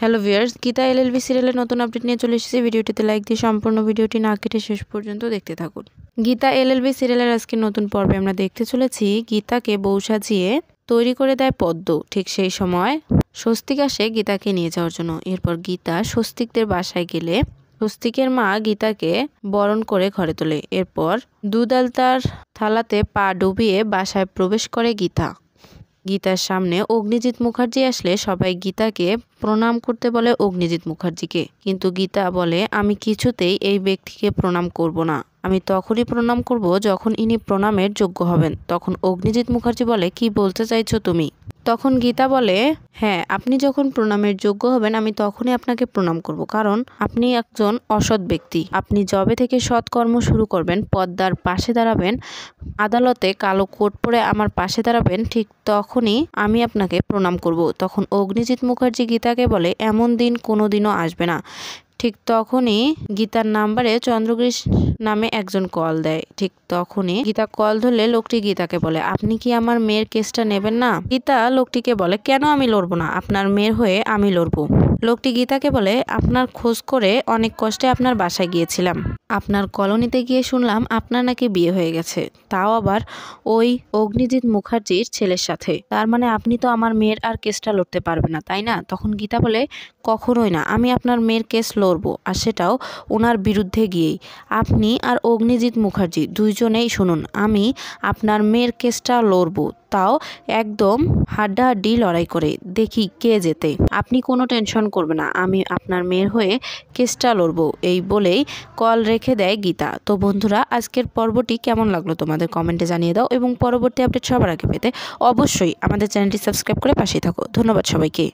Hello viewers, Gita LLB সিরিয়ালের নতুন update নিয়ে চলে এসেছি। ভিডিওটিতে লাইক দিয়ে সম্পূর্ণ ভিডিওটি না কেটে শেষ পর্যন্ত দেখতে থাকুন। গীতা এলএলবি সিরিয়ালের আজকের নতুন পর্বে আমরা দেখতে চলেছি গীতাকে বউ সাজিয়ে তৈরি করে দেয় পদ্ম। ঠিক সেই সময় স্বস্তিক আসে গীতাকে নিয়ে যাওয়ার জন্য। এরপর গীতা স্বস্তিকদের বাসায় গেলে স্বস্তিকের মা গীতাকে বরণ করে ঘরে তোলে। এরপর দুধ আলতার থালাতে পা ডুবিয়ে বাসায় প্রবেশ করে গীতা। গীতার সামনে অগ্নিজিৎ মুখার্জি আসলে সবাই গীতাকে প্রণাম করতে বলে অগ্নিজিৎ মুখার্জিকে, কিন্তু গীতা বলে আমি কিছুতেই এই ব্যক্তিকে প্রণাম করব না। আমি তখনই প্রণাম করব যখন ইনি প্রণামের যোগ্য হবেন। তখন অগ্নিজিৎ মুখার্জি বলে কি বলতে চাইছো তুমি? তখন গীতা বলে হ্যাঁ, আপনি যখন প্রণামের যোগ্য হবেন আমি তখনই আপনাকে প্রণাম করব, কারণ আপনি একজন অসৎ ব্যক্তি। আপনি যবে থেকে সৎকর্ম শুরু করবেন, পদ্মার পাশে দাঁড়াবেন, আদালতে কালো কোট পরে আমার পাশে দাঁড়াবেন, ঠিক তখনই আমি আপনাকে প্রণাম করব। তখন অগ্নিজিৎ মুখার্জি গীতাকে বলে এমন দিন কোনোদিনও আসবে না। ঠিক তখনই গীতার নাম্বারে চন্দ্রগ্রিস নামে একজন কল দেয়। ঠিক তখনই গীতা কল ধরলে লোকটি গীতাকে বলে আপনি কি আমার মেয়ের কেসটা নেবেন না? গীতা লোকটিকে বলে কেন আমি লড়বো না, আপনার মেয়ের হয়ে আমি লড়বো। লোকটি গীতাকে বলে আপনার খোঁজ করে অনেক কষ্টে আপনার বাসায় গিয়েছিলাম। আপনার কলোনিতে গিয়ে শুনলাম আপনার নাকি বিয়ে হয়ে গেছে, তাও আবার ওই অগ্নিজিৎ মুখার্জির ছেলের সাথে। তার মানে আপনি তো আমার মেয়ের আর কেসটা লড়তে পারবেন না, তাই না? তখন গীতা বলে কখনোই না, আমি আপনার মেয়ের কেস লড়বো, আর সেটাও ওনার বিরুদ্ধে গিয়েই। আপনি আর অগ্নিজিৎ মুখার্জি দুইজনেই শুনুন, আমি আপনার মেয়ের কেসটা লড়বো, তাও একদম হাড্ডাহাড্ডি লড়াই করে, দেখি কে জেতে। আপনি কোনো টেনশন করবে না, আমি আপনার মেয়ের হয়ে কেসটা লড়বো। এই বলেই কল রেখে দেয় গীতা। তো বন্ধুরা, আজকের পর্বটি কেমন লাগলো তোমাদের কমেন্টে জানিয়ে দাও, এবং পরবর্তী আপডেট সবার আগে পেতে অবশ্যই আমাদের চ্যানেলটি সাবস্ক্রাইব করে পাশেই থাকো। ধন্যবাদ সবাইকে।